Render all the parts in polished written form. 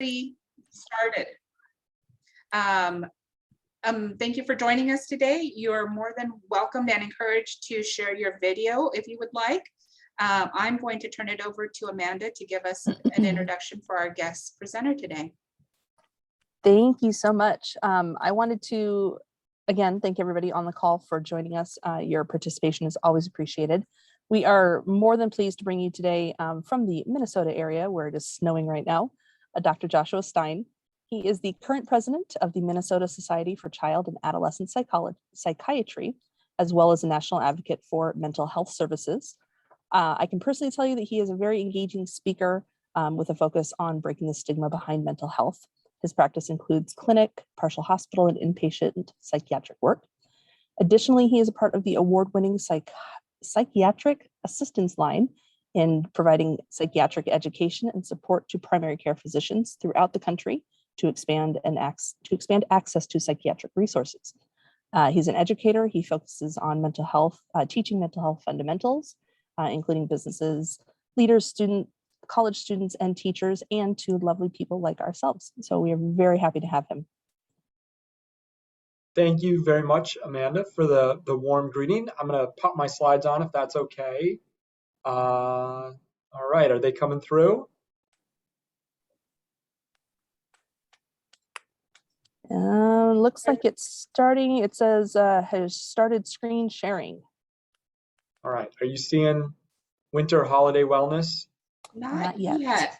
already started. Thank you for joining us today. You're more than welcome and encouraged to share your video if you would like. I'm going to turn it over to Amanda to give us an introduction for our guest presenter today. Thank you so much. I wanted to, again, thank everybody on the call for joining us. Your participation is always appreciated. We are more than pleased to bring you today from the Minnesota area where it is snowing right now, Dr. Joshua Stein. He is the current president of the Minnesota Society for Child and Adolescent Psychiatry, as well as a national advocate for mental health services. I can personally tell you that he is a very engaging speaker with a focus on breaking the stigma behind mental health. His practice includes clinic, partial hospital, and inpatient psychiatric work. Additionally, he is a part of the award-winning psychiatric assistance line in providing psychiatric education and support to primary care physicians throughout the country to expand access to psychiatric resources. He's an educator. He focuses on mental health, teaching mental health fundamentals, including businesses, leaders, college students, and teachers, and to lovely people like ourselves. So we are very happy to have him. Thank you very much, Amanda, for the warm greeting. I'm going to pop my slides on if that's okay. All right, are they coming through? Looks like it's starting. It says has started screen sharing. All right, are you seeing winter holiday wellness? Not yet.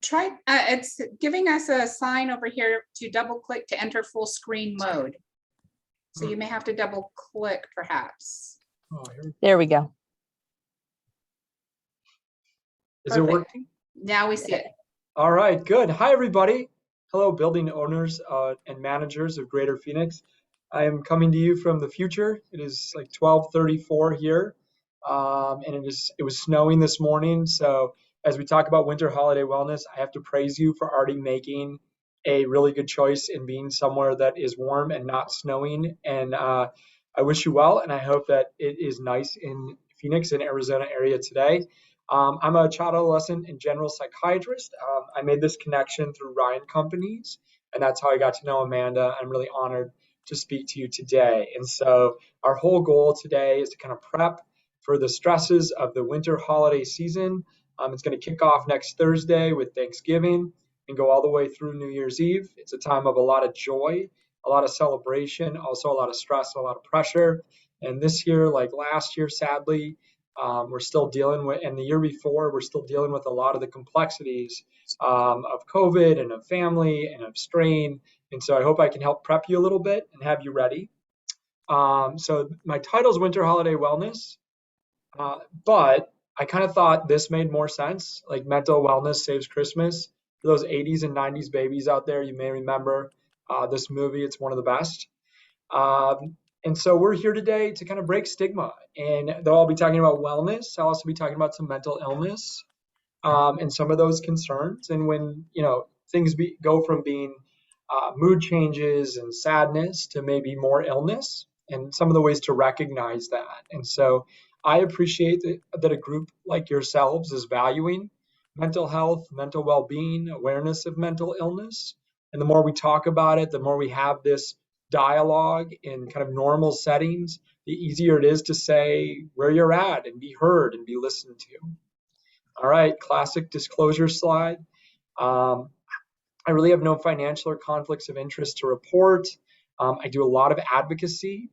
Try, it's giving us a sign over here to double click to enter full screen mode. So you may have to double click perhaps. Oh, there we go. Is it working? Now we see it. All right, good. Hi, everybody. Hello, building owners and managers of Greater Phoenix. I am coming to you from the future. It is like 12:34 here, and it was snowing this morning. So as we talk about winter holiday wellness, I have to praise you for already making a really good choice in being somewhere that is warm and not snowing. And I wish you well, and I hope that it is nice in Phoenix and Arizona area today. I'm a child, adolescent, and general psychiatrist. I made this connection through Ryan Companies, and that's how I got to know Amanda. I'm really honored to speak to you today. And so our whole goal today is to kind of prep for the stresses of the winter holiday season. It's going to kick off next Thursday with Thanksgiving and go all the way through New Year's Eve. It's a time of a lot of joy, a lot of celebration, also a lot of stress, a lot of pressure. And this year, like last year, sadly, we're still dealing with, and the year before, we're still dealing with a lot of the complexities of COVID and of family and of strain. And so I hope I can help prep you a little bit and have you ready. So my title is Winter Holiday Wellness, but I kind of thought this made more sense, like mental wellness saves Christmas. For those 80s and 90s babies out there, you may remember this movie. It's one of the best. And so we're here today to kind of break stigma, and they'll all be talking about wellness. I'll also be talking about some mental illness and some of those concerns. And when, things go from being mood changes and sadness to maybe more illness, and some of the ways to recognize that. And so I appreciate that a group like yourselves is valuing mental health, mental well-being, awareness of mental illness. And the more we talk about it, the more we have this dialogue in kind of normal settings, the easier it is to say where you're at and be heard and be listened to. All right, classic disclosure slide. I really have no financial or conflicts of interest to report. I do a lot of advocacy.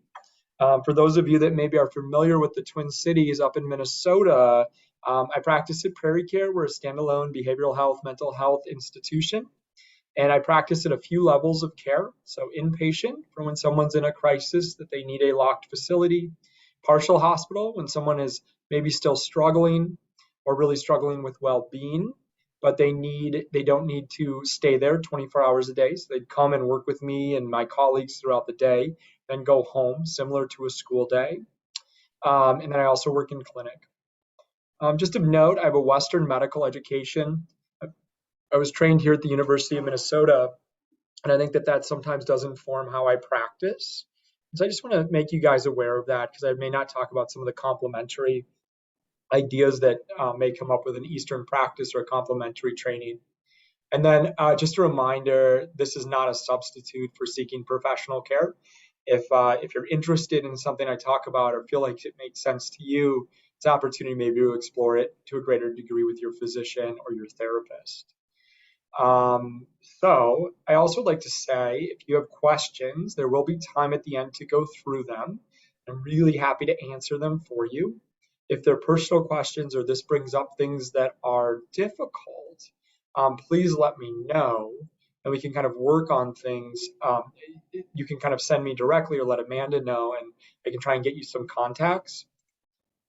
For those of you that maybe are familiar with the Twin Cities up in Minnesota, I practice at Prairie Care. We're a standalone behavioral health, mental health institution. And I practice at a few levels of care. So inpatient for when someone's in a crisis that they need a locked facility. Partial hospital when someone is maybe still struggling or really struggling with well-being, but they don't need to stay there 24 hours a day. So they'd come and work with me and my colleagues throughout the day, then go home, similar to a school day. And then I also work in clinic. Just of note, I have a Western medical education. I was trained here at the University of Minnesota, and I think that sometimes does inform how I practice. So I just want to make you guys aware of that, because I may not talk about some of the complementary ideas that may come up with an Eastern practice or a complementary training. And then just a reminder, this is not a substitute for seeking professional care. If you're interested in something I talk about or feel like it makes sense to you, it's an opportunity maybe to explore it to a greater degree with your physician or your therapist. So I also like to say, if you have questions, there will be time at the end to go through them. I'm really happy to answer them for you. If they're personal questions or this brings up things that are difficult, please let me know and we can kind of work on things. You can kind of send me directly or let Amanda know and I can try and get you some contacts.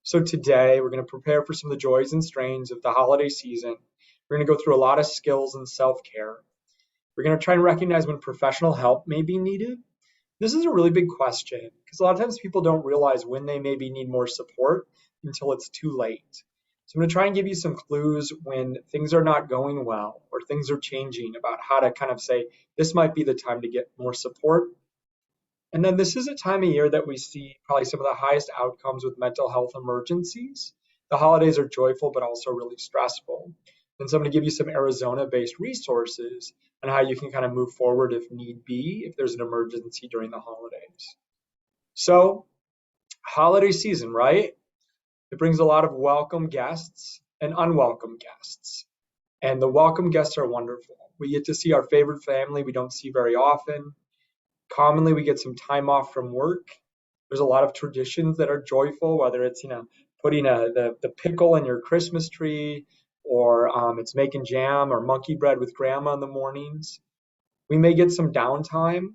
So today we're going to prepare for some of the joys and strains of the holiday season. We're going to go through a lot of skills and self-care. We're going to try and recognize when professional help may be needed. This is a really big question because a lot of times people don't realize when they maybe need more support until it's too late. So I'm going to try and give you some clues when things are not going well or things are changing about how to kind of say, this might be the time to get more support. And then this is a time of year that we see probably some of the highest outcomes with mental health emergencies. The holidays are joyful, but also really stressful. And so I'm going to give you some Arizona-based resources on how you can kind of move forward if need be, if there's an emergency during the holidays. So holiday season, right? It brings a lot of welcome guests and unwelcome guests. And the welcome guests are wonderful. We get to see our favorite family we don't see very often. Commonly, we get some time off from work. There's a lot of traditions that are joyful, whether it's, putting the pickle in your Christmas tree, or it's making jam or monkey bread with grandma in the mornings. We may get some downtime.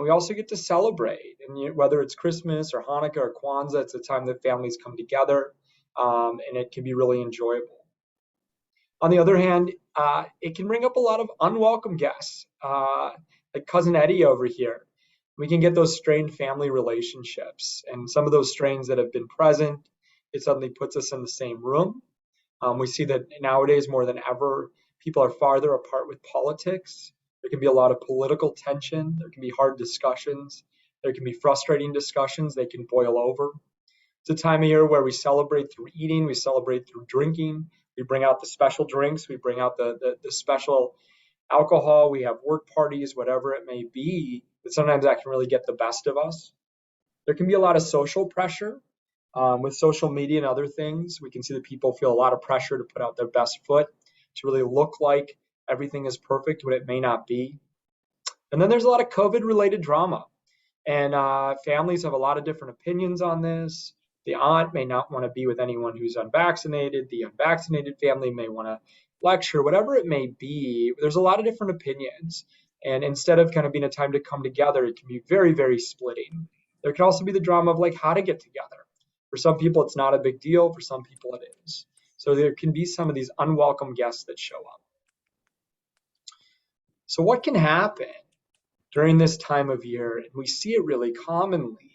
We also get to celebrate, and whether it's Christmas or Hanukkah or Kwanzaa, it's a time that families come together, and it can be really enjoyable. On the other hand, it can bring up a lot of unwelcome guests, like Cousin Eddie over here. We can get those strained family relationships, and some of those strains that have been present, it suddenly puts us in the same room. We see that nowadays more than ever, people are farther apart with politics. There can be a lot of political tension. There can be hard discussions. There can be frustrating discussions. They can boil over. It's a time of year where we celebrate through eating. We celebrate through drinking. We bring out the special drinks. We bring out the special alcohol. We have work parties, whatever it may be. But sometimes that can really get the best of us. There can be a lot of social pressure. With social media and other things, we can see that people feel a lot of pressure to put out their best foot, to really look like everything is perfect when it may not be. And then there's a lot of COVID-related drama. And families have a lot of different opinions on this. The aunt may not want to be with anyone who's unvaccinated. The unvaccinated family may want to lecture, whatever it may be. There's a lot of different opinions. And instead of kind of being a time to come together, it can be very, very splitting. There can also be the drama of like how to get together. For some people, it's not a big deal. For some people, it is. So there can be some of these unwelcome guests that show up. So what can happen during this time of year, and we see it really commonly,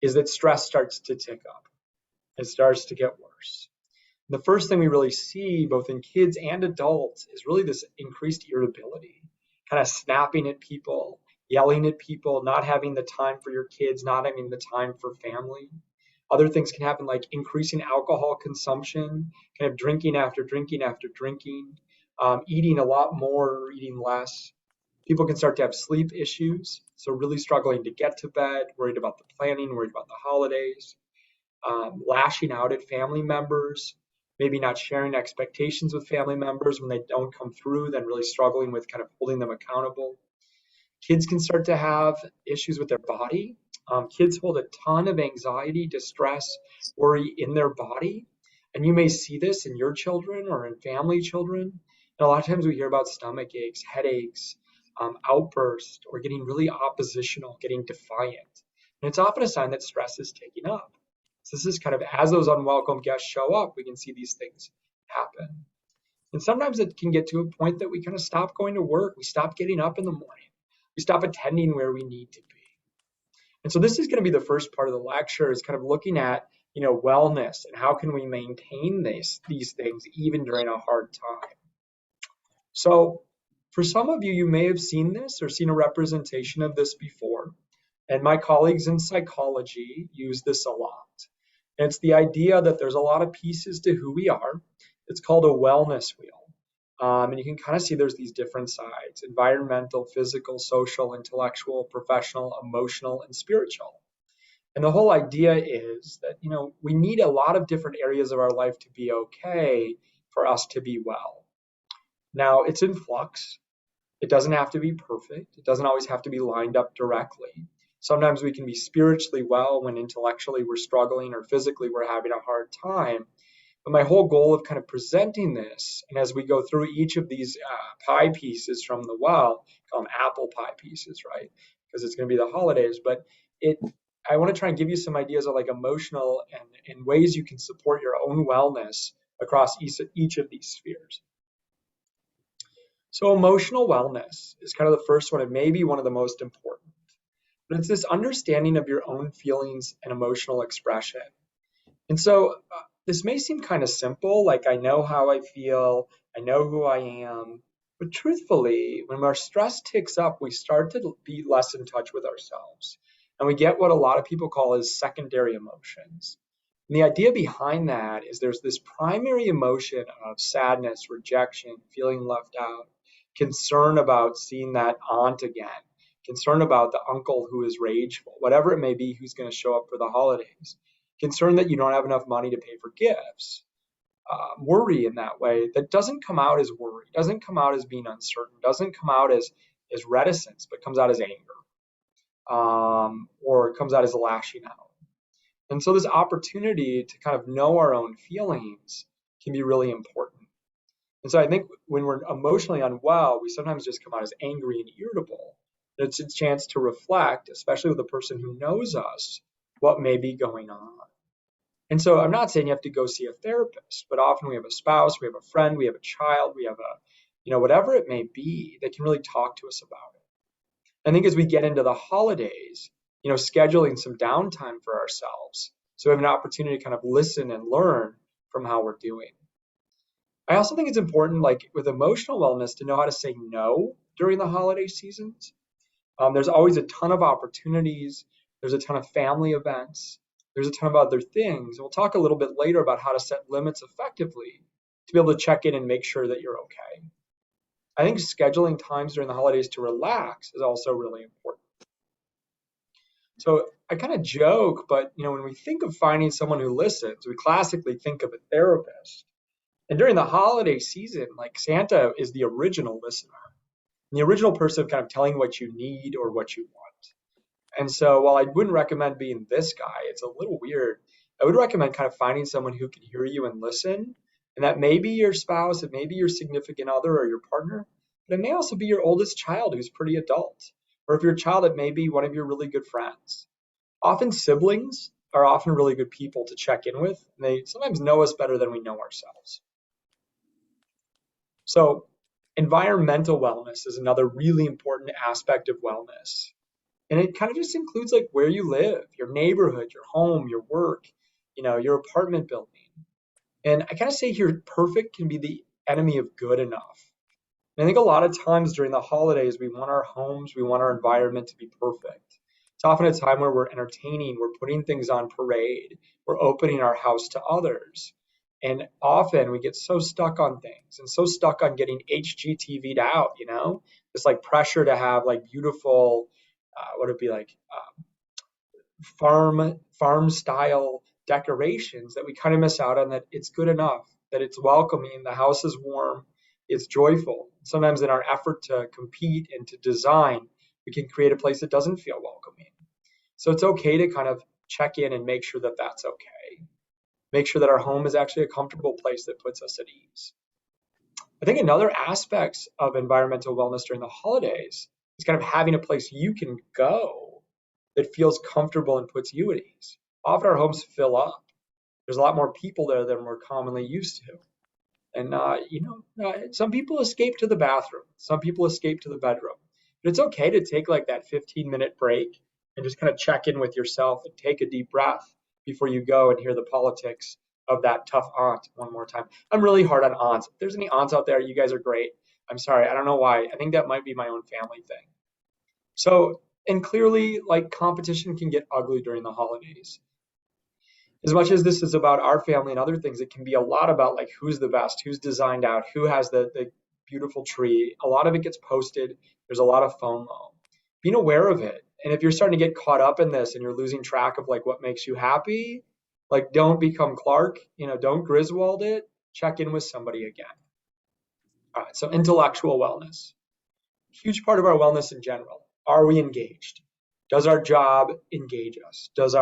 is that stress starts to tick up. It starts to get worse. The first thing we really see, both in kids and adults, is really this increased irritability, kind of snapping at people, yelling at people, not having the time for your kids, not having the time for family. Other things can happen like increasing alcohol consumption, kind of drinking after drinking after drinking, eating a lot more or eating less. People can start to have sleep issues, so really struggling to get to bed, worried about the planning, worried about the holidays, lashing out at family members, maybe not sharing expectations with family members when they don't come through, then really struggling with kind of holding them accountable. Kids can start to have issues with their body. Kids hold a ton of anxiety, distress, worry in their body. And you may see this in your children or in family children. And a lot of times we hear about stomach aches, headaches, outbursts, or getting really oppositional, getting defiant. And it's often a sign that stress is taking up. So this is kind of as those unwelcome guests show up, we can see these things happen. And sometimes it can get to a point that we kind of stop going to work. We stop getting up in the morning. We stop attending where we need to be. And so this is going to be the first part of the lecture, is kind of looking at, wellness and how can we maintain these things even during a hard time. So for some of you, you may have seen this or seen a representation of this before. And my colleagues in psychology use this a lot. And it's the idea that there's a lot of pieces to who we are. It's called a wellness wheel. And you can kind of see there's these different sides: environmental, physical, social, intellectual, professional, emotional, and spiritual. And the whole idea is that, we need a lot of different areas of our life to be okay for us to be well. Now, it's in flux. It doesn't have to be perfect. It doesn't always have to be lined up directly. Sometimes we can be spiritually well when intellectually we're struggling or physically we're having a hard time. But my whole goal of kind of presenting this, and as we go through each of these pie pieces from the well, call them apple pie pieces, right? Because it's going to be the holidays. But I want to try and give you some ideas of like emotional and ways you can support your own wellness across each of these spheres. So emotional wellness is kind of the first one and maybe one of the most important. But it's this understanding of your own feelings and emotional expression. And so this may seem kind of simple, like I know how I feel, I know who I am. But truthfully, when our stress ticks up, we start to be less in touch with ourselves. And we get what a lot of people call as secondary emotions. And the idea behind that is there's this primary emotion of sadness, rejection, feeling left out, concern about seeing that aunt again, concern about the uncle who is rageful, whatever it may be, who's going to show up for the holidays, concern that you don't have enough money to pay for gifts, worry in that way that doesn't come out as worry, doesn't come out as being uncertain, doesn't come out as reticence, but comes out as anger, or it comes out as lashing out. And so this opportunity to kind of know our own feelings can be really important. And so I think when we're emotionally unwell, we sometimes just come out as angry and irritable. It's a chance to reflect, especially with the person who knows us, what may be going on. And so I'm not saying you have to go see a therapist, but often we have a spouse, we have a friend, we have a child, we have whatever it may be that can really talk to us about it. I think as we get into the holidays, scheduling some downtime for ourselves, so we have an opportunity to kind of listen and learn from how we're doing. I also think it's important, like with emotional wellness, to know how to say no during the holiday seasons. There's always a ton of opportunities. There's a ton of family events. There's a ton of other things. We'll talk a little bit later about how to set limits effectively to be able to check in and make sure that you're okay. I think scheduling times during the holidays to relax is also really important. So I kind of joke, but when we think of finding someone who listens, we classically think of a therapist. And during the holiday season, like Santa is the original listener, and the original person kind of telling what you need or what you want. And so while I wouldn't recommend being this guy, it's a little weird, I would recommend kind of finding someone who can hear you and listen. And that may be your spouse, it may be your significant other or your partner, but it may also be your oldest child who's pretty adult. Or if you're a child, it may be one of your really good friends. Often siblings are often really good people to check in with, and they sometimes know us better than we know ourselves. So environmental wellness is another really important aspect of wellness. And it kind of just includes like where you live, your neighborhood, your home, your work, your apartment building. And I kind of say here, perfect can be the enemy of good enough. And I think a lot of times during the holidays, we want our homes, we want our environment to be perfect. It's often a time where we're entertaining, we're putting things on parade, we're opening our house to others. And often we get so stuck on things and so stuck on getting HGTV'd out, this like pressure to have like beautiful, what would it be like, farm style decorations, that we kind of miss out on that it's good enough, that it's welcoming, the house is warm, it's joyful. Sometimes in our effort to compete and to design, we can create a place that doesn't feel welcoming. So it's okay to kind of check in and make sure that that's okay. Make sure that our home is actually a comfortable place that puts us at ease. I think another aspect of environmental wellness during the holidays is kind of having a place you can go that feels comfortable and puts you at ease. Often our homes fill up. There's a lot more people there than we're commonly used to. And, some people escape to the bathroom. Some people escape to the bedroom. But it's okay to take like that 15-minute break and just kind of check in with yourself and take a deep breath before you go and hear the politics of that tough aunt one more time. I'm really hard on aunts. If there's any aunts out there, you guys are great. I'm sorry. I don't know why. I think that might be my own family thing. So, and clearly, like competition can get ugly during the holidays. As much as this is about our family and other things, it can be a lot about like who's the best, who's designed out, who has the beautiful tree. A lot of it gets posted. There's a lot of FOMO. Being aware of it. And if you're starting to get caught up in this and you're losing track of like what makes you happy, like don't become Clark, don't Griswold it. Check in with somebody again. All right, so intellectual wellness. Huge part of our wellness in general. Are we engaged? Does our job engage us? Does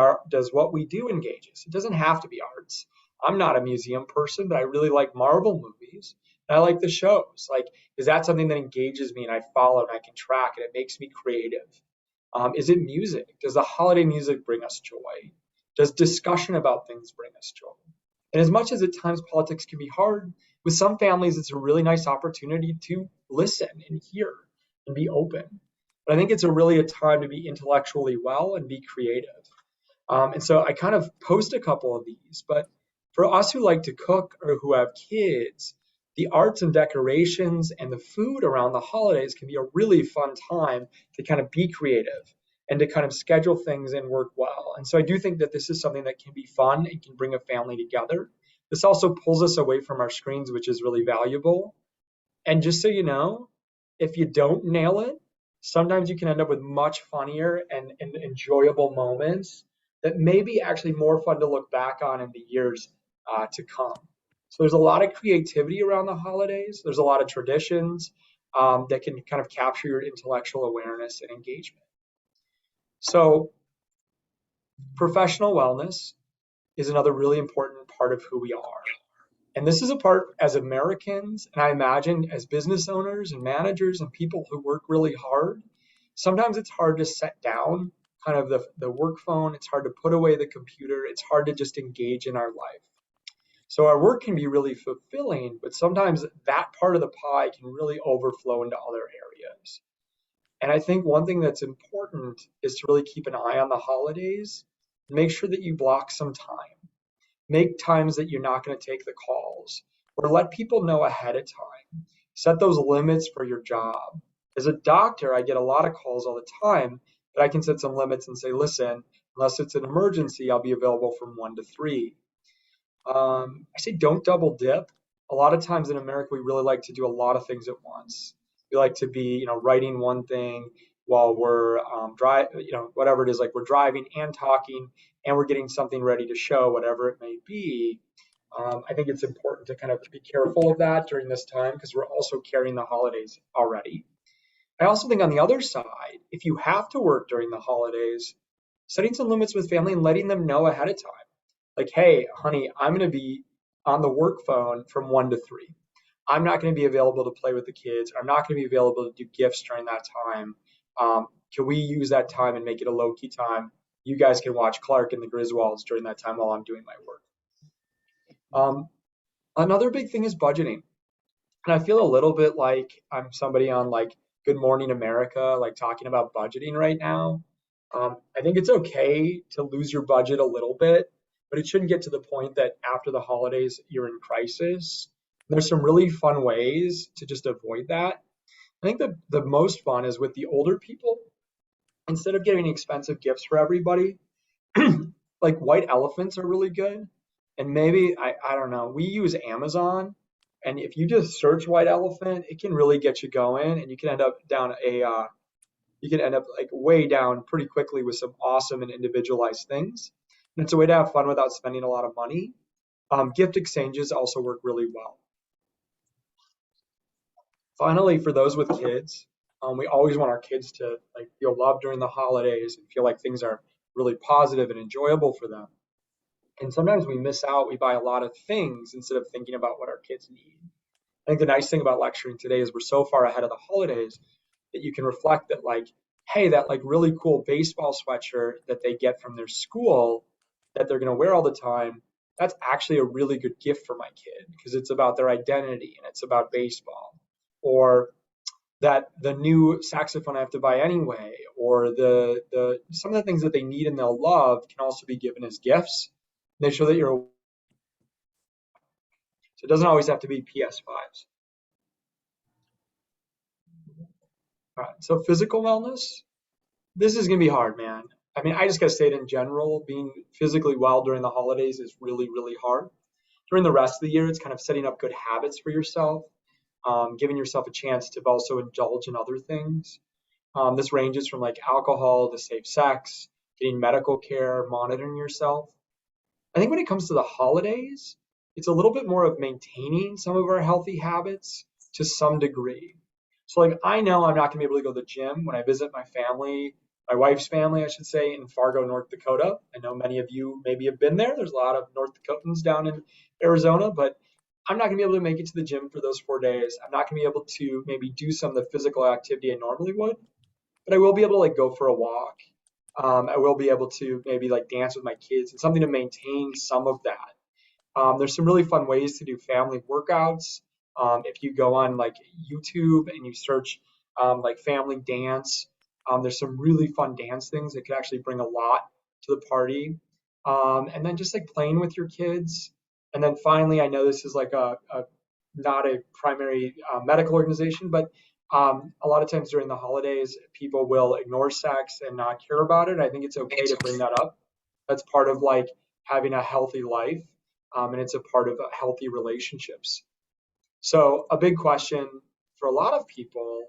what we do engage us? It doesn't have to be arts. I'm not a museum person, but I really like Marvel movies. And I like the shows. Like, is that something that engages me and I follow and I can track and it makes me creative? Is it music? Does the holiday music bring us joy? Does discussion about things bring us joy? And as much as at times politics can be hard, with some families, it's a really nice opportunity to listen and hear and be open. But I think it's really a time to be intellectually well and be creative. And so I kind of post a couple of these, but for us who like to cook or who have kids, the arts and decorations and the food around the holidays can be a really fun time to kind of be creative and to kind of schedule things and work well. And so I do think that this is something that can be fun and can bring a family together. This also pulls us away from our screens, which is really valuable. And just so you know, if you don't nail it, sometimes you can end up with much funnier and enjoyable moments that may be actually more fun to look back on in the years to come. So there's a lot of creativity around the holidays. There's a lot of traditions that can kind of capture your intellectual awareness and engagement. So professional wellness is another really important part of who we are. And this is a part as Americans, and I imagine as business owners and managers and people who work really hard, sometimes it's hard to set down kind of the work phone. It's hard to put away the computer. It's hard to just engage in our life. So our work can be really fulfilling, but sometimes that part of the pie can really overflow into other areas. And I think one thing that's important is to really keep an eye on the holidays. Make sure that you block some time. Make times that you're not going to take the calls, or let people know ahead of time. Set those limits for your job. As a doctor, I get a lot of calls all the time, but I can set some limits and say, listen, unless it's an emergency, I'll be available from 1 to 3. I say don't double dip. A lot of times in America, we really like to do a lot of things at once. We like to be, writing one thing while we're whatever it is, like we're driving and talking and we're getting something ready to show, whatever it may be. I think it's important to kind of be careful of that during this time because we're also carrying the holidays already. I also think on the other side, if you have to work during the holidays, setting some limits with family and letting them know ahead of time. Like, hey, honey, I'm going to be on the work phone from 1 to 3. I'm not going to be available to play with the kids. I'm not going to be available to do gifts during that time. Can we use that time and make it a low-key time? You guys can watch Clark and the Griswolds during that time while I'm doing my work. Another big thing is budgeting. And I feel a little bit like I'm somebody on like Good Morning America, like talking about budgeting right now. I think it's okay to lose your budget a little bit, but it shouldn't get to the point that after the holidays, you're in crisis. There's some really fun ways to just avoid that. I think the most fun is with the older people. Instead of getting expensive gifts for everybody, like white elephants are really good. And maybe, I don't know, we use Amazon. And if you just search white elephant, it can really get you going. And you can end up like way down pretty quickly with some awesome and individualized things. And it's a way to have fun without spending a lot of money. Gift exchanges also work really well. Finally, for those with kids, we always want our kids to like feel loved during the holidays and feel like things are really positive and enjoyable for them. And sometimes we miss out. We buy a lot of things instead of thinking about what our kids need. I think the nice thing about lecturing today is we're so far ahead of the holidays that you can reflect that like, hey, that like really cool baseball sweatshirt that they get from their school that they're going to wear all the time, that's actually a really good gift for my kid because it's about their identity and it's about baseball. Or that the new saxophone I have to buy anyway, or the some of the things that they need and they'll love can also be given as gifts. They show that you're. So it doesn't always have to be PS5s. All right, so physical wellness. This is gonna be hard, man. I mean, I just got to say it in general, being physically well during the holidays is really, really hard. During the rest of the year, it's kind of setting up good habits for yourself, giving yourself a chance to also indulge in other things. This ranges from like alcohol to safe sex, getting medical care, monitoring yourself. I think when it comes to the holidays, it's a little bit more of maintaining some of our healthy habits to some degree. So like I know I'm not gonna be able to go to the gym when I visit my family, my wife's family, I should say, in Fargo, North Dakota. I know many of you maybe have been there. There's a lot of North Dakotans down in Arizona, but I'm not gonna be able to make it to the gym for those 4 days. I'm not gonna be able to maybe do some of the physical activity I normally would, but I will be able to like go for a walk. I will be able to maybe like dance with my kids and something to maintain some of that. There's some really fun ways to do family workouts. If you go on like YouTube and you search like family dance, there's some really fun dance things that could actually bring a lot to the party. And then just like playing with your kids. And then finally, I know this is like a not a primary medical organization, but a lot of times during the holidays, people will ignore sex and not care about it. I think it's okay to bring that up. That's part of like having a healthy life, and it's a part of healthy relationships. So a big question for a lot of people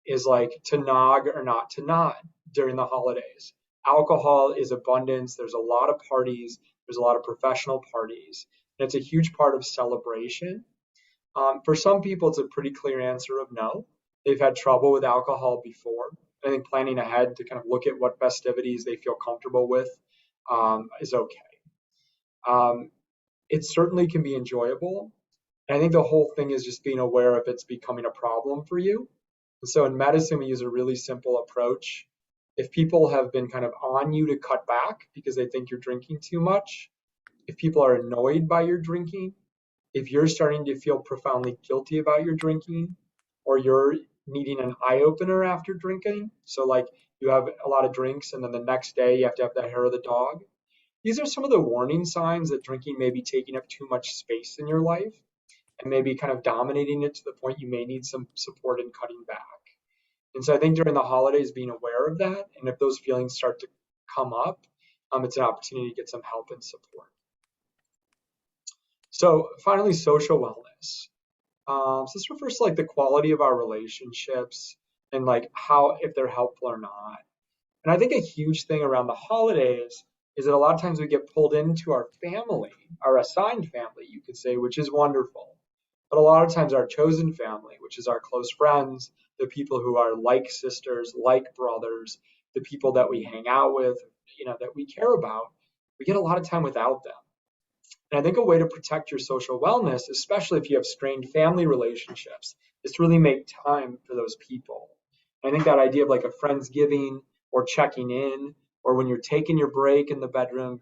is like to nog or not to nog during the holidays. Alcohol is abundance. There's a lot of parties. There's a lot of professional parties. And it's a huge part of celebration. For some people, it's a pretty clear answer of no. They've had trouble with alcohol before. I think planning ahead to kind of look at what festivities they feel comfortable with is okay. It certainly can be enjoyable. And I think the whole thing is just being aware if it's becoming a problem for you. And so in medicine, we use a really simple approach. If people have been kind of on you to cut back because they think you're drinking too much, if people are annoyed by your drinking, if you're starting to feel profoundly guilty about your drinking, or you're needing an eye opener after drinking, so like you have a lot of drinks and then the next day you have to have the hair of the dog, these are some of the warning signs that drinking may be taking up too much space in your life and maybe kind of dominating it to the point you may need some support in cutting back. And so I think during the holidays, being aware of that, and if those feelings start to come up, it's an opportunity to get some help and support. So finally, social wellness. So this refers to like the quality of our relationships and like how, if they're helpful or not. And I think a huge thing around the holidays is that a lot of times we get pulled into our family, our assigned family, you could say, which is wonderful. But a lot of times our chosen family, which is our close friends, the people who are like sisters, like brothers, the people that we hang out with, that we care about, we get a lot of time without them. And I think a way to protect your social wellness, especially if you have strained family relationships, is to really make time for those people. And I think that idea of like a Friendsgiving or checking in, or when you're taking your break in the bedroom,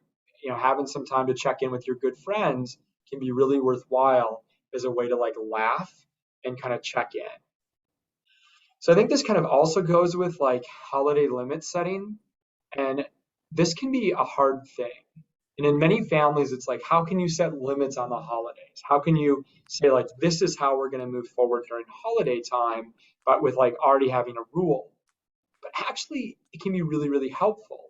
having some time to check in with your good friends can be really worthwhile as a way to like laugh and kind of check in. So I think this kind of also goes with like holiday limit setting. And this can be a hard thing. And in many families, it's like, how can you set limits on the holidays? How can you say like, this is how we're going to move forward during holiday time, but with like already having a rule? But actually, it can be really, really helpful.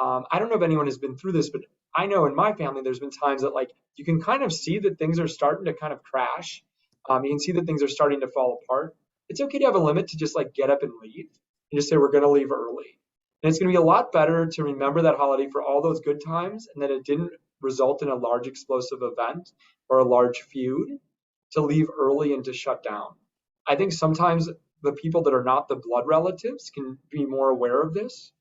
I don't know if anyone has been through this, but I know in my family, there's been times that like, you can kind of see that things are starting to kind of crash. You can see that things are starting to fall apart. It's okay to have a limit to just like get up and leave and just say, we're going to leave early. And it's going to be a lot better to remember that holiday for all those good times and that it didn't result in a large explosive event or a large feud, to leave early and to shut down. I think sometimes the people that are not the blood relatives can be more aware of this.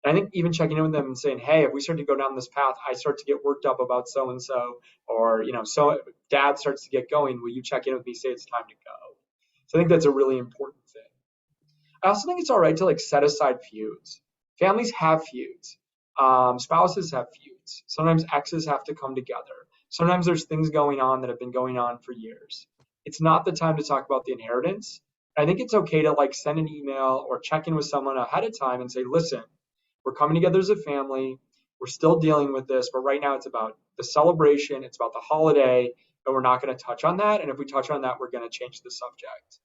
And I think even checking in with them and saying, hey, if we start to go down this path, I start to get worked up about so-and-so, or, so dad starts to get going, will you check in with me, say it's time to go? So I think that's a really important thing. I also think it's all right to like set aside feuds. Families have feuds. Spouses have feuds. Sometimes exes have to come together. Sometimes there's things going on that have been going on for years. It's not the time to talk about the inheritance. I think it's okay to like send an email or check in with someone ahead of time and say, listen, we're coming together as a family. We're still dealing with this, but right now it's about the celebration. It's about the holiday, and we're not going to touch on that. And if we touch on that, we're going to change the subject.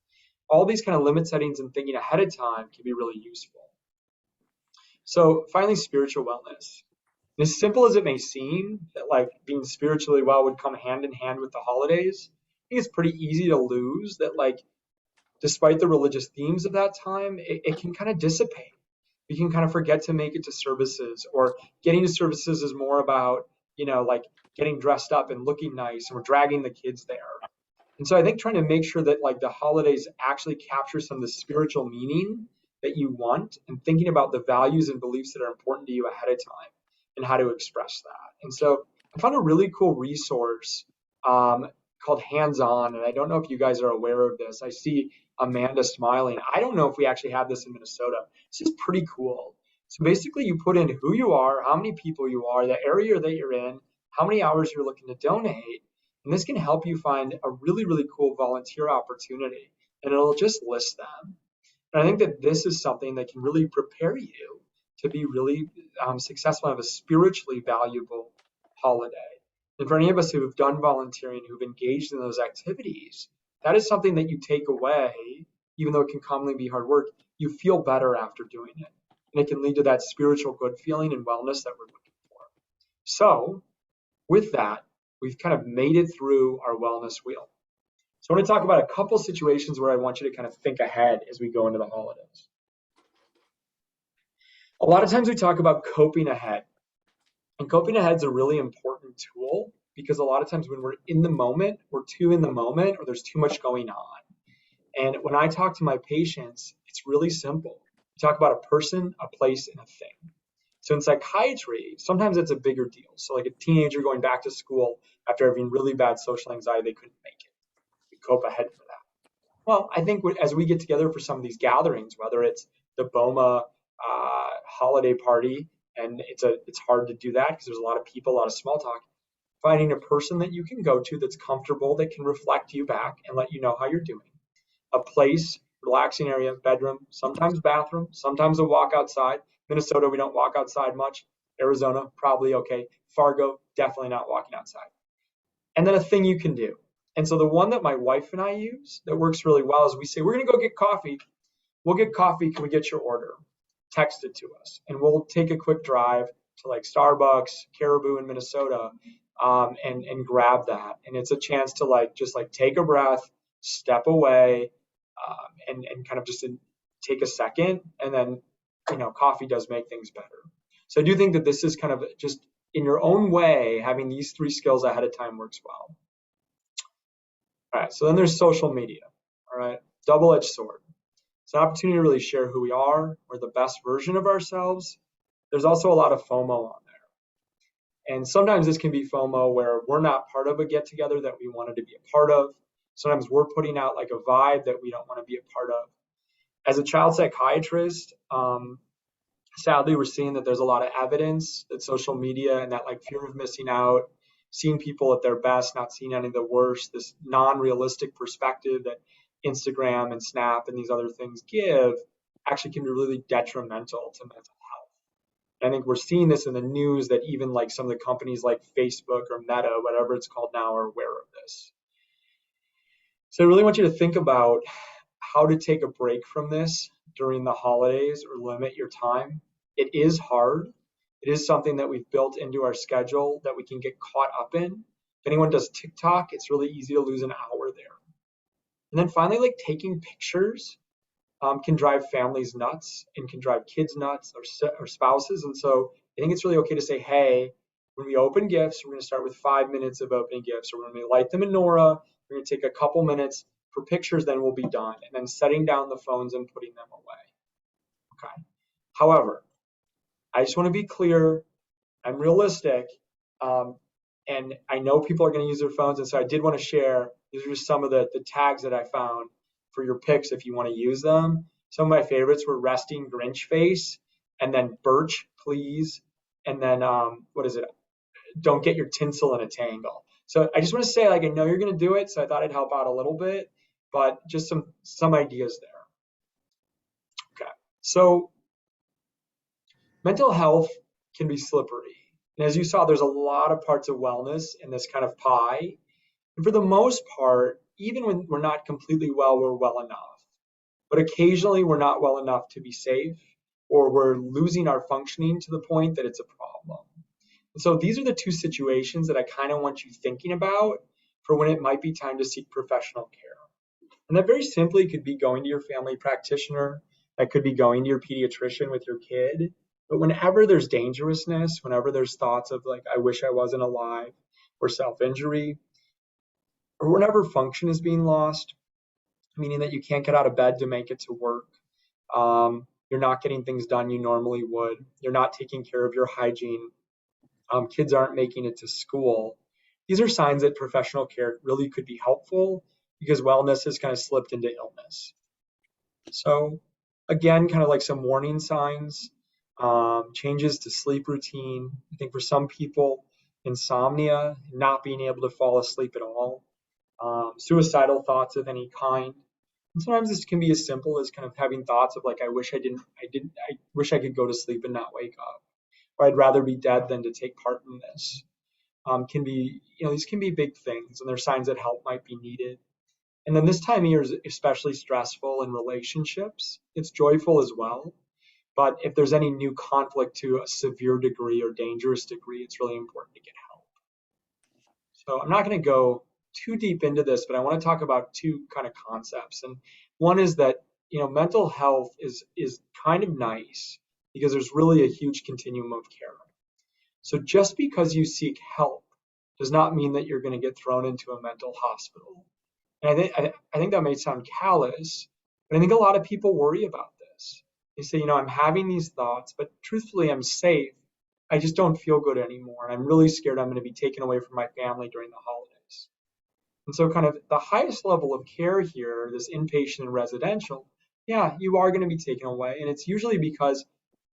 All these kind of limit settings and thinking ahead of time can be really useful. So finally, spiritual wellness. And as simple as it may seem, that like being spiritually well would come hand in hand with the holidays, I think it's pretty easy to lose that, like, despite the religious themes of that time, it can kind of dissipate. We can kind of forget to make it to services, or getting to services is more about, like getting dressed up and looking nice, and we're dragging the kids there. And so I think trying to make sure that like the holidays actually capture some of the spiritual meaning that you want, and thinking about the values and beliefs that are important to you ahead of time and how to express that. And so I found a really cool resource called Hands On. And I don't know if you guys are aware of this. I see Amanda smiling. I don't know if we actually have this in Minnesota. This is pretty cool. So basically you put in who you are, how many people you are, the area that you're in, how many hours you're looking to donate. And this can help you find a really, really cool volunteer opportunity, and it'll just list them. And I think that this is something that can really prepare you to be really successful and have a spiritually valuable holiday. And for any of us who have done volunteering, who've engaged in those activities, that is something that you take away, even though it can commonly be hard work. You feel better after doing it. And it can lead to that spiritual good feeling and wellness that we're looking for. So with that, we've kind of made it through our wellness wheel. So I want to talk about a couple situations where I want you to kind of think ahead as we go into the holidays. A lot of times we talk about coping ahead. And coping ahead is a really important tool, because a lot of times when we're in the moment, we're too in the moment, or there's too much going on. And when I talk to my patients, it's really simple. We talk about a person, a place, and a thing. So in psychiatry, sometimes it's a bigger deal. So like a teenager going back to school after having really bad social anxiety, they couldn't make it. We cope ahead for that. Well, I think as we get together for some of these gatherings, whether it's the BOMA holiday party, and it's hard to do that because there's a lot of people, a lot of small talk, finding a person that you can go to that's comfortable, that can reflect you back and let you know how you're doing. A place, relaxing area, bedroom, sometimes bathroom, sometimes a walk outside. Minnesota, we don't walk outside much. Arizona, probably okay. Fargo, definitely not walking outside. And then a thing you can do. And so the one that my wife and I use that works really well is we say, we're going to go get coffee. We'll get coffee. Can we get your order? Text it to us. And we'll take a quick drive to like Starbucks, Caribou in Minnesota, and grab that. And it's a chance to just take a breath, step away, and kind of just take a second. And then, coffee does make things better. So I do think that this is kind of just in your own way, having these three skills ahead of time works well. All right, so then there's social media. All right, double-edged sword. It's an opportunity to really share who we are. We're the best version of ourselves. There's also a lot of FOMO on there. And sometimes this can be FOMO where we're not part of a get-together that we wanted to be a part of. Sometimes we're putting out like a vibe that we don't want to be a part of. As a child psychiatrist, sadly, we're seeing that there's a lot of evidence that social media and that fear of missing out, seeing people at their best, not seeing any of the worst, this non-realistic perspective that Instagram and Snap and these other things give actually can be really detrimental to mental health. And I think we're seeing this in the news that even some of the companies like Facebook or Meta, whatever it's called now, are aware of this. So I really want you to think about how to take a break from this during the holidays or limit your time. It is hard. It is something that we've built into our schedule that we can get caught up in. If anyone does TikTok, it's really easy to lose an hour there. And then finally, taking pictures can drive families nuts and can drive kids nuts or spouses. And so I think it's really okay to say, hey, when we open gifts, we're going to start with 5 minutes of opening gifts, or when we light the menorah, we're going to take a couple minutes for pictures, then we'll be done. And then setting down the phones and putting them away. Okay. However, I just want to be clear. I'm realistic. And I know people are going to use their phones. And so I did want to share, these are just some of the tags that I found for your pics if you want to use them. Some of my favorites were resting Grinch face, and then birch, please. And then, don't get your tinsel in a tangle. So I just want to say, I know you're going to do it. So I thought I'd help out a little bit, but just some ideas there. Okay. So mental health can be slippery. And as you saw, there's a lot of parts of wellness in this kind of pie. And for the most part, even when we're not completely well, we're well enough. But occasionally we're not well enough to be safe, or we're losing our functioning to the point that it's a problem. And so these are the two situations that I kind of want you thinking about for when it might be time to seek professional care. And that very simply could be going to your family practitioner, that could be going to your pediatrician with your kid. But whenever there's dangerousness, whenever there's thoughts of like, I wish I wasn't alive, or self-injury, or whenever function is being lost, meaning that you can't get out of bed to make it to work, you're not getting things done you normally would, you're not taking care of your hygiene, kids aren't making it to school. These are signs that professional care really could be helpful because wellness has kind of slipped into illness. So again, kind of like some warning signs, changes to sleep routine. I think for some people, insomnia, not being able to fall asleep at all, suicidal thoughts of any kind. And sometimes this can be as simple as kind of having thoughts of like, I wish I could go to sleep and not wake up, or I'd rather be dead than to take part in this. These can be big things, and they're signs that help might be needed. And then this time of year is especially stressful in relationships. It's joyful as well. But if there's any new conflict to a severe degree or dangerous degree, it's really important to get help. So I'm not going to go too deep into this, but I want to talk about two kind of concepts. And one is that, mental health is kind of nice because there's really a huge continuum of care. So just because you seek help does not mean that you're going to get thrown into a mental hospital. And I think that may sound callous, but I think a lot of people worry about this. They say, I'm having these thoughts, but truthfully, I'm safe. I just don't feel good anymore. And I'm really scared I'm going to be taken away from my family during the holidays. And so kind of the highest level of care here, this inpatient and residential, yeah, you are going to be taken away. And it's usually because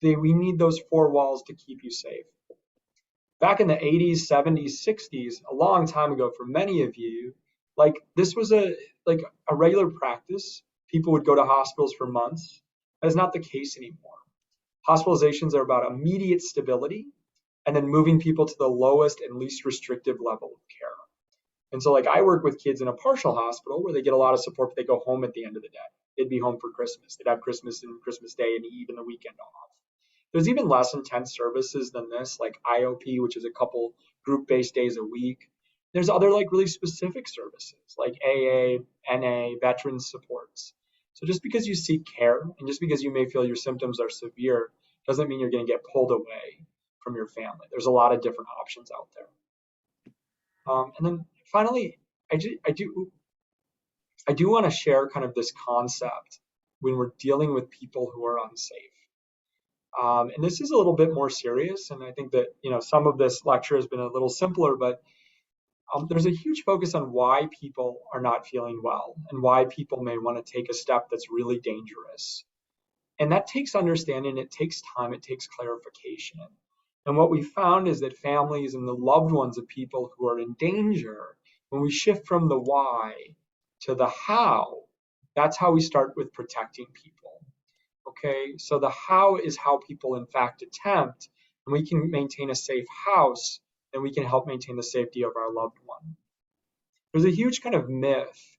we need those four walls to keep you safe. Back in the 80s, 70s, 60s, a long time ago for many of you, like this was a regular practice. People would go to hospitals for months. That is not the case anymore. Hospitalizations are about immediate stability and then moving people to the lowest and least restrictive level of care. And so I work with kids in a partial hospital where they get a lot of support, but they go home at the end of the day. They'd be home for Christmas. They'd have Christmas and Christmas Day and even the weekend off. There's even less intense services than this, like IOP, which is a couple group-based days a week. There's other really specific services like AA, NA, veterans supports. So just because you seek care and just because you may feel your symptoms are severe doesn't mean you're going to get pulled away from your family. There's a lot of different options out there. And then finally, I do want to share kind of this concept when we're dealing with people who are unsafe. And this is a little bit more serious, and I think that some of this lecture has been a little simpler, but there's a huge focus on why people are not feeling well and why people may want to take a step that's really dangerous. And that takes understanding, it takes time, it takes clarification. And what we found is that families and the loved ones of people who are in danger, when we shift from the why to the how, that's how we start with protecting people. Okay, so the how is how people in fact attempt, and we can maintain a safe house, and we can help maintain the safety of our loved one. There's a huge kind of myth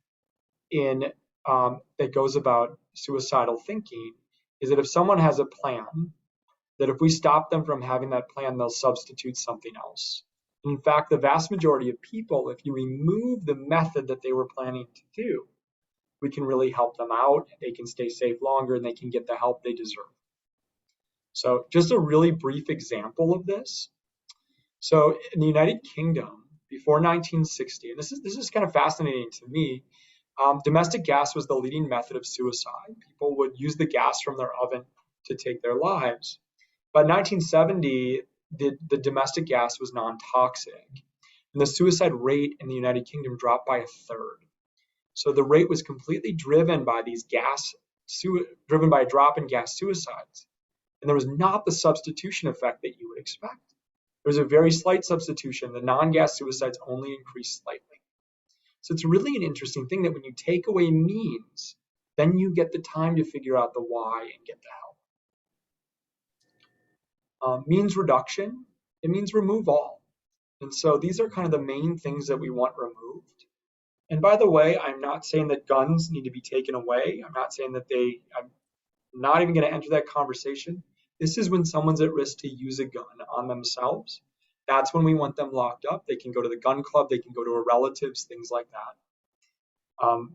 that goes about suicidal thinking, is that if someone has a plan, that if we stop them from having that plan, they'll substitute something else. And in fact, the vast majority of people, if you remove the method that they were planning to do, we can really help them out, they can stay safe longer, and they can get the help they deserve. So just a really brief example of this. So in the United Kingdom, before 1960, and this is kind of fascinating to me, domestic gas was the leading method of suicide. People would use the gas from their oven to take their lives. By 1970, the domestic gas was non-toxic, and the suicide rate in the United Kingdom dropped by a third. So the rate was completely driven by driven by a drop in gas suicides. And there was not the substitution effect that you would expect. There was a very slight substitution. The non-gas suicides only increased slightly. So it's really an interesting thing that when you take away means, then you get the time to figure out the why and get the help. Means reduction, it means remove all. And so these are kind of the main things that we want removed. And by the way, I'm not saying that guns need to be taken away. I'm not saying that not even going to enter that conversation. This is when someone's at risk to use a gun on themselves. That's when we want them locked up. They can go to the gun club, they can go to a relative's, things like that.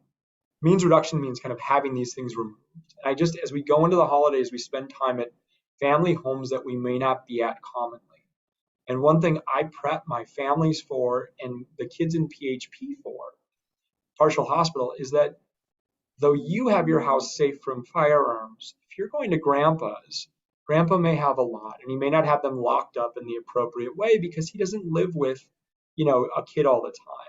Means reduction means kind of having these things removed. And as we go into the holidays, we spend time at family homes that we may not be at commonly. And one thing I prep my families for and the kids in PHP for, partial hospital, is that though you have your house safe from firearms, if you're going to grandpa's, grandpa may have a lot and he may not have them locked up in the appropriate way because he doesn't live with, a kid all the time.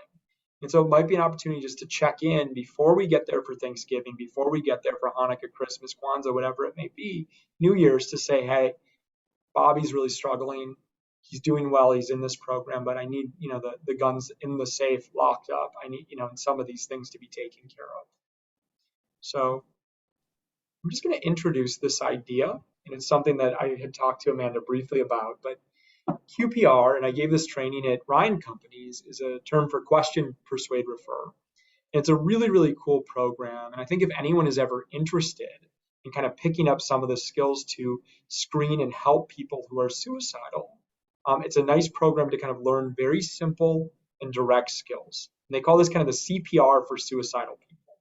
And so it might be an opportunity just to check in before we get there for Thanksgiving, before we get there for Hanukkah, Christmas, Kwanzaa, whatever it may be, New Year's, to say, hey, Bobby's really struggling. He's doing well. He's in this program, but I need, the guns in the safe locked up. I need, and some of these things to be taken care of. So I'm just going to introduce this idea, and it's something that I had talked to Amanda briefly about, but QPR, and I gave this training at Ryan Companies, is a term for question, persuade, refer. And it's a really, really cool program. And I think if anyone is ever interested in kind of picking up some of the skills to screen and help people who are suicidal, it's a nice program to kind of learn very simple and direct skills. And they call this kind of the CPR for suicidal people.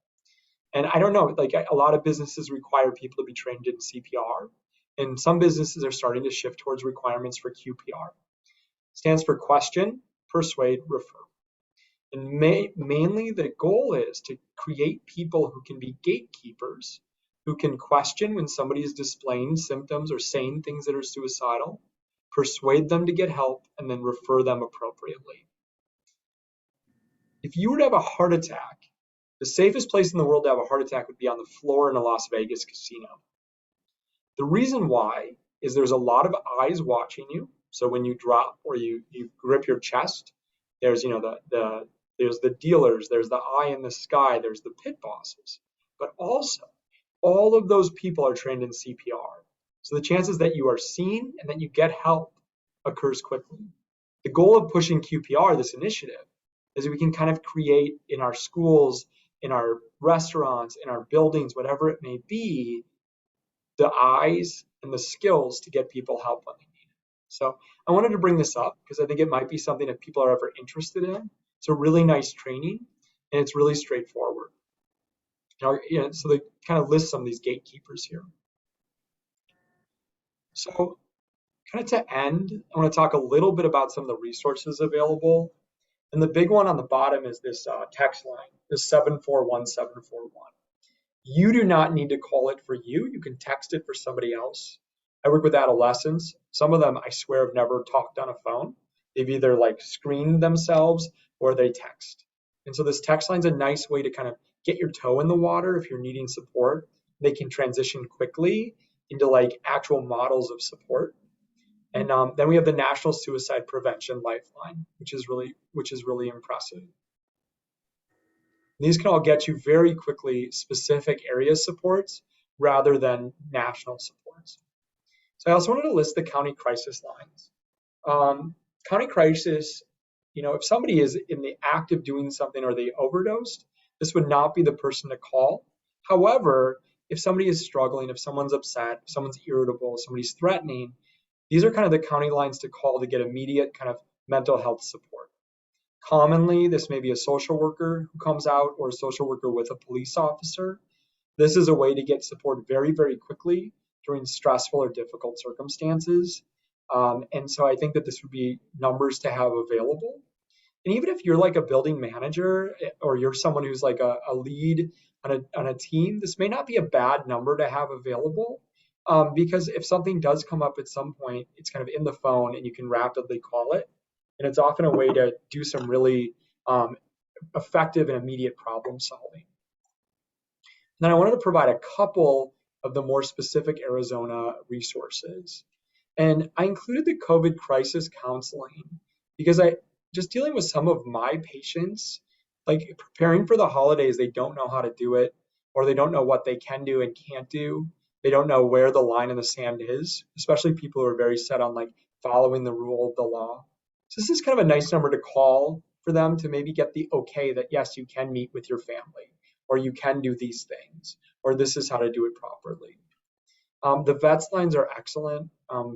And I don't know, like a lot of businesses require people to be trained in CPR. And some businesses are starting to shift towards requirements for QPR. Stands for question, persuade, refer. And mainly the goal is to create people who can be gatekeepers, who can question when somebody is displaying symptoms or saying things that are suicidal, persuade them to get help, and then refer them appropriately. If you were to have a heart attack, the safest place in the world to have a heart attack would be on the floor in a Las Vegas casino. The reason why is there's a lot of eyes watching you. So when you drop or you grip your chest, there's there's the dealers, there's the eye in the sky, there's the pit bosses. But also, all of those people are trained in CPR. So the chances that you are seen and that you get help occurs quickly. The goal of pushing QPR, this initiative, is we can kind of create in our schools, in our restaurants, in our buildings, whatever it may be, the eyes and the skills to get people help when they need it. So I wanted to bring this up because I think it might be something that people are ever interested in. It's a really nice training and it's really straightforward. So they kind of list some of these gatekeepers here. So kind of to end, I want to talk a little bit about some of the resources available. And the big one on the bottom is this text line, this 741741. You do not need to call it for you. You can text it for somebody else. I work with adolescents. Some of them, I swear, have never talked on a phone. They've either screened themselves or they text. And so this text line is a nice way to kind of get your toe in the water if you're needing support. They can transition quickly into actual models of support. And then we have the National Suicide Prevention Lifeline, which is really impressive. These can all get you very quickly specific area supports rather than national supports. So I also wanted to list the county crisis lines. County crisis, if somebody is in the act of doing something or they overdosed, this would not be the person to call. However, if somebody is struggling, if someone's upset, if someone's irritable, if somebody's threatening, these are kind of the county lines to call to get immediate kind of mental health support. Commonly, this may be a social worker who comes out or a social worker with a police officer. This is a way to get support very, very quickly during stressful or difficult circumstances. And so I think that this would be numbers to have available. And even if you're a building manager or you're someone who's a lead on a team, this may not be a bad number to have available. Because if something does come up at some point, it's kind of in the phone and you can rapidly call it. And it's often a way to do some really effective and immediate problem solving. And then I wanted to provide a couple of the more specific Arizona resources. And I included the COVID crisis counseling because just dealing with some of my patients, preparing for the holidays, they don't know how to do it, or they don't know what they can do and can't do. They don't know where the line in the sand is, especially people who are very set on following the rule of the law. So this is kind of a nice number to call for them to maybe get the okay that yes, you can meet with your family, or you can do these things, or this is how to do it properly. The vets lines are excellent.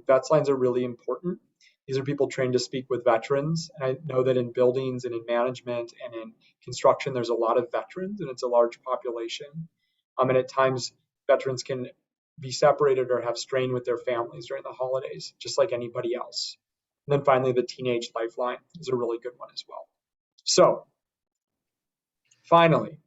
Vets lines are really important. These are people trained to speak with veterans. And I know that in buildings and in management and in construction, there's a lot of veterans and it's a large population. And at times, veterans can be separated or have strain with their families during the holidays, just like anybody else. And then finally, the Teenage Lifeline is a really good one as well. So, finally,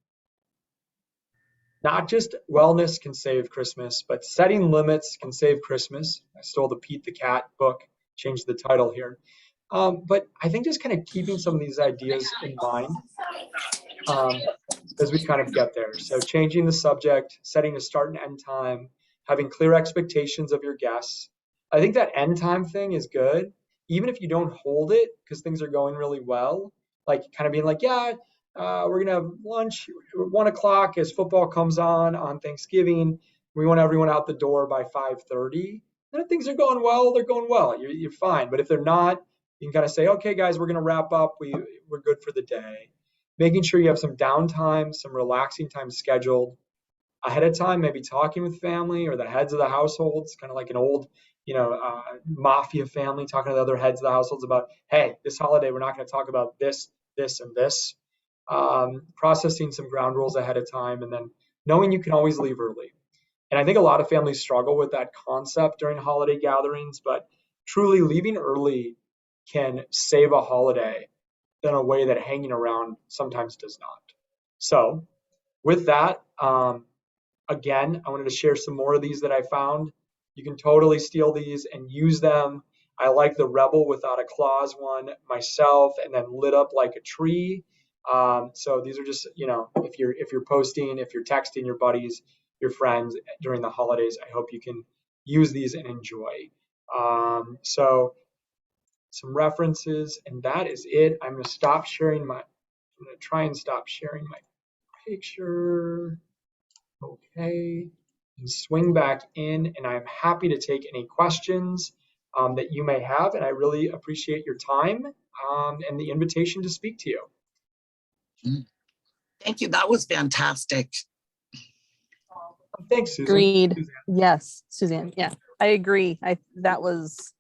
not just wellness can save Christmas, but setting limits can save Christmas. I stole the Pete the Cat book, changed the title here. But I think just kind of keeping some of these ideas in mind as we kind of get there. So changing the subject, setting a start and end time, having clear expectations of your guests. I think that end time thing is good, even if you don't hold it because things are going really well. Like kind of being like, yeah, we're gonna have lunch at 1 o'clock as football comes on Thanksgiving. We want everyone out the door by 5:30. And if things are going well, they're going well. You're fine. But if they're not, you can kind of say, okay, guys, we're gonna wrap up. We're good for the day. Making sure you have some downtime, some relaxing time scheduled ahead of time, maybe talking with family or the heads of the households, kind of like an old, mafia family talking to the other heads of the households about, hey, this holiday, we're not going to talk about this, this, and this. Processing some ground rules ahead of time, and then knowing you can always leave early. And I think a lot of families struggle with that concept during holiday gatherings, but truly leaving early can save a holiday in a way that hanging around sometimes does not. So with that, again, I wanted to share some more of these that I found. You can totally steal these and use them. I like the Rebel Without a Clause one myself, and then Lit Up Like a Tree. So these are just, if you're posting, if you're texting your buddies, your friends during the holidays, I hope you can use these and enjoy. So some references, and that is it. I'm going to try and stop sharing my picture. Okay, and swing back in, and I'm happy to take any questions that you may have, and I really appreciate your time and the invitation to speak to you. Thank you. That was fantastic. Thanks, Susan. Agreed. Suzanne. Yes, Suzanne. Yeah, I agree. That was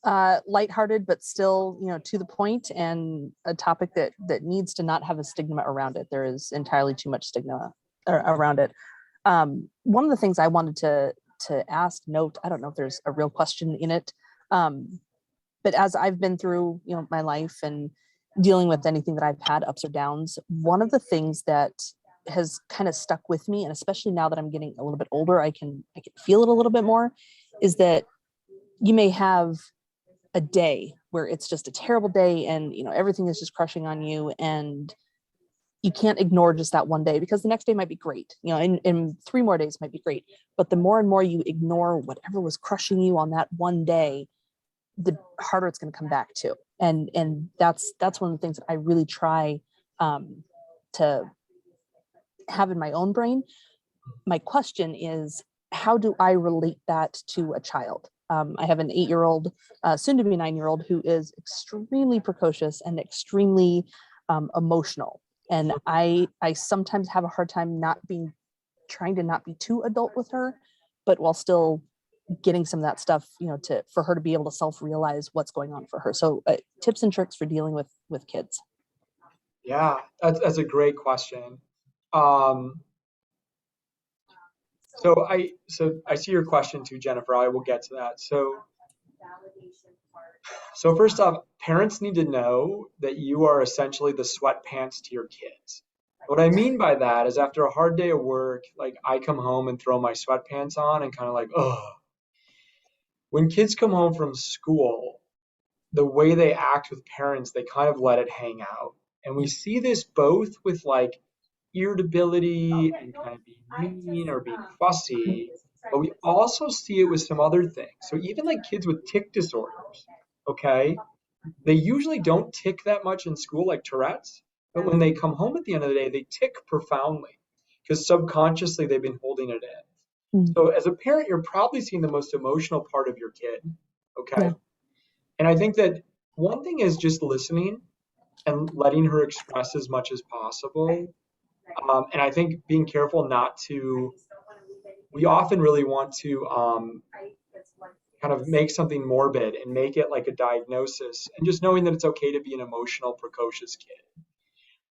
lighthearted, but still, to the point, and a topic that needs to not have a stigma around it. There is entirely too much stigma around it. One of the things I wanted to note, I don't know if there's a real question in it, but as I've been through, my life and dealing with anything that I've had, ups or downs, one of the things that has kind of stuck with me, and especially now that I'm getting a little bit older, I can feel it a little bit more, is that you may have a day where it's just a terrible day and everything is just crushing on you, and you can't ignore just that one day, because the next day might be great, and 3 more days might be great. But the more and more you ignore whatever was crushing you on that one day, the harder it's going to come back to. And that's one of the things that I really try to have in my own brain. My question is, how do I relate that to a child? I have an 8-year-old, soon to be 9-year-old, who is extremely precocious and extremely emotional. And I sometimes have a hard time trying to not be too adult with her, but while still getting some of that stuff, for her to be able to self-realize what's going on for her. So tips and tricks for dealing with kids. Yeah, that's a great question. So I see your question too, Jennifer. I will get to that. So first off, parents need to know that you are essentially the sweatpants to your kids. What I mean by that is, after a hard day of work, like, I come home and throw my sweatpants on and kind of like, ugh. When kids come home from school, the way they act with parents, they kind of let it hang out. And we see this both with like irritability and kind of being mean or being fussy, but we also see it with some other things. So even like kids with tic disorders, okay, they usually don't tic that much in school, like Tourette's, but when they come home at the end of the day, they tic profoundly because subconsciously they've been holding it in. So as a parent, you're probably seeing the most emotional part of your kid, okay? Yeah. And I think that one thing is just listening and letting her express as much as possible. And I think being careful not to, we often really want to kind of make something morbid and make it like a diagnosis, and just knowing that it's okay to be an emotional, precocious kid.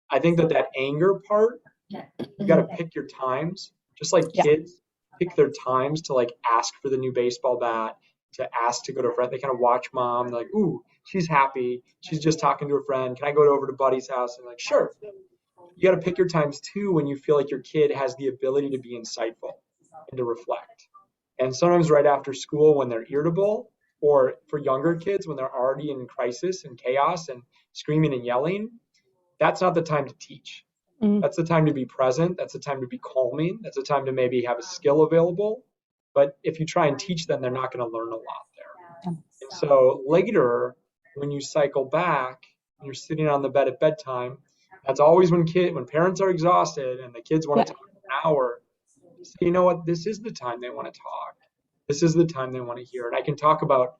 I think that anger part, you got to pick your times, just like Yeah. kids pick their times to like ask for the new baseball bat, to ask to go to a friend. They kind of watch mom, like, ooh, she's happy. She's just talking to a friend. Can I go over to buddy's house? And like, sure. You got to pick your times too when you feel like your kid has the ability to be insightful and to reflect. And sometimes right after school when they're irritable, or for younger kids when they're already in crisis and chaos and screaming and yelling, that's not the time to teach. That's the time to be present. That's the time to be calming. That's the time to maybe have a skill available. But if you try and teach them, they're not going to learn a lot there. And so later, when you cycle back, you're sitting on the bed at bedtime. That's always when parents are exhausted and the kids want to talk for an hour. So you know what? This is the time they want to talk. This is the time they want to hear. And I can talk about,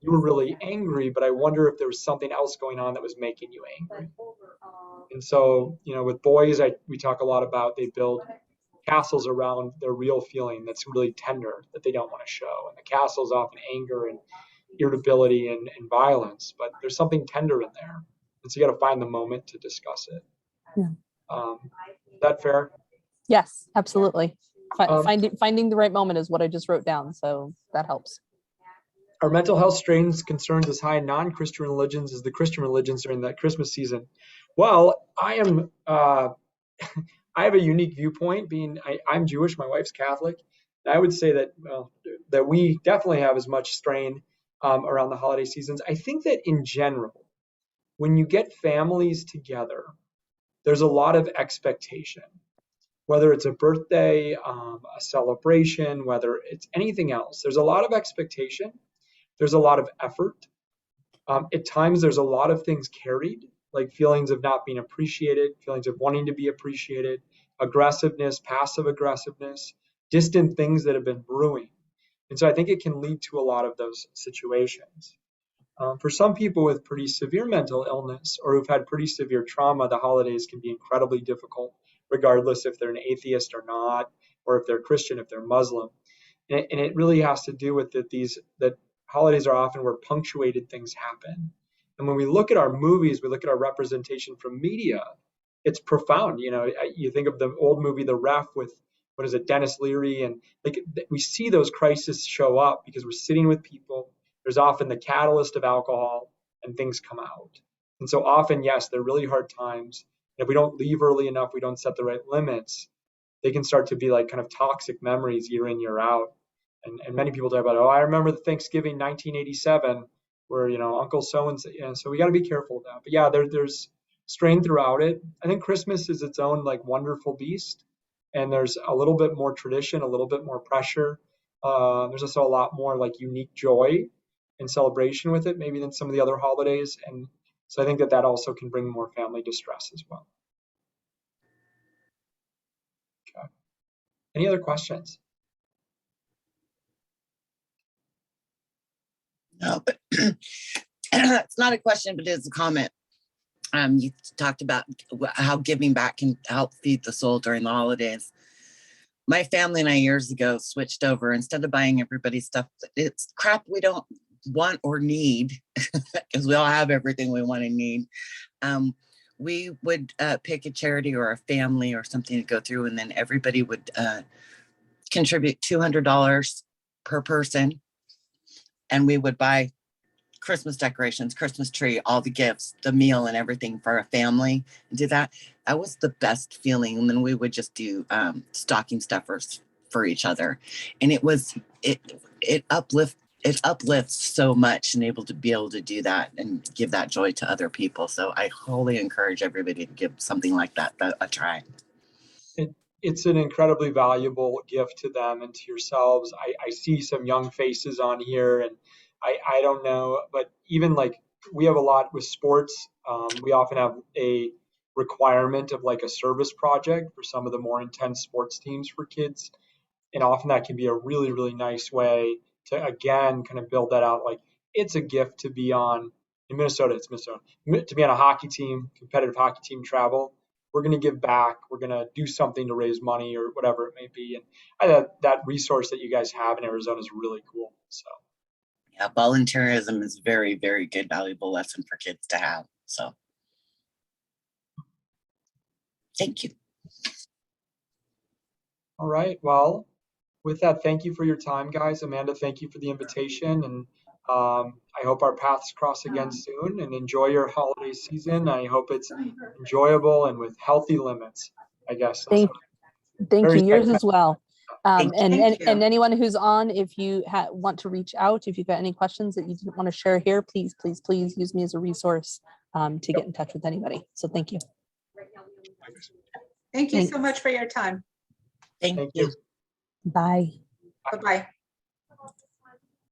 you were really angry, but I wonder if there was something else going on that was making you angry. And so, with boys, we talk a lot about they build castles around their real feeling that's really tender that they don't want to show. And the castle is often anger and irritability and violence, but there's something tender in there. And so you got to find the moment to discuss it. Yeah. Is that fair? Yes, absolutely. Finding the right moment is what I just wrote down, so that helps. Are mental health strains concerns as high in non-Christian religions as the Christian religions during that Christmas season? Well, I am. I have a unique viewpoint. I'm Jewish, my wife's Catholic. And I would say that we definitely have as much strain around the holiday seasons. I think that in general, when you get families together, there's a lot of expectation. Whether it's a birthday, a celebration, whether it's anything else, there's a lot of expectation. There's a lot of effort. At times, there's a lot of things carried, like feelings of not being appreciated, feelings of wanting to be appreciated, aggressiveness, passive aggressiveness, distant things that have been brewing. And so I think it can lead to a lot of those situations. For some people with pretty severe mental illness or who've had pretty severe trauma, the holidays can be incredibly difficult, regardless if they're an atheist or not, or if they're Christian, if they're Muslim. And it really has to do with that holidays are often where punctuated things happen. And when we look at our movies, we look at our representation from media, it's profound. You think of the old movie, The Ref, with, Dennis Leary, and we see those crises show up because we're sitting with people. There's often the catalyst of alcohol and things come out. And so often, yes, they're really hard times. And if we don't leave early enough, we don't set the right limits, they can start to be like kind of toxic memories year in, year out. And many people talk about, I remember the Thanksgiving 1987 where, Uncle so-and-so, so we got to be careful of that. But yeah, there's strain throughout it. I think Christmas is its own like wonderful beast. And there's a little bit more tradition, a little bit more pressure. There's also a lot more like unique joy and celebration with it, maybe than some of the other holidays. And so I think that also can bring more family distress as well. Okay. Any other questions? No, but it's not a question, but it's a comment. You talked about how giving back can help feed the soul during the holidays. My family and I years ago switched over. Instead of buying everybody stuff, it's crap we don't want or need, because we all have everything we want and need. We would pick a charity or a family or something to go through, and then everybody would contribute $200 per person. And we would buy Christmas decorations, Christmas tree, all the gifts, the meal and everything for a family, and do that. That was the best feeling. And then we would just do stocking stuffers for each other. And it uplifts so much, and able to do that and give that joy to other people. So I wholly encourage everybody to give something like that a try. It's an incredibly valuable gift to them and to yourselves. I see some young faces on here, and I don't know, but even like we have a lot with sports. We often have a requirement of like a service project for some of the more intense sports teams for kids. And often that can be a really, really nice way to, again, kind of build that out. Like it's a gift to be on, in Minnesota, to be on a hockey team, competitive hockey team travel. we're going to give back, we're going to do something to raise money or whatever it may be. And that resource that you guys have in Arizona is really cool. So yeah, volunteerism is very, very good, valuable lesson for kids to have. So thank you. all right, well, with that, thank you for your time, guys. Amanda, thank you for the invitation, and I hope our paths cross again soon, and enjoy your holiday season. I hope it's enjoyable and with healthy limits, I guess. Thank Very you. Yours segmented. as well. Thank And, Thank you. and anyone who's on, if you want to reach out, if you've got any questions that you didn't want to share here, please use me as a resource to get in touch with anybody. So thank you. Thank you so Thanks. much for your time. Thank you. Bye. Bye-bye.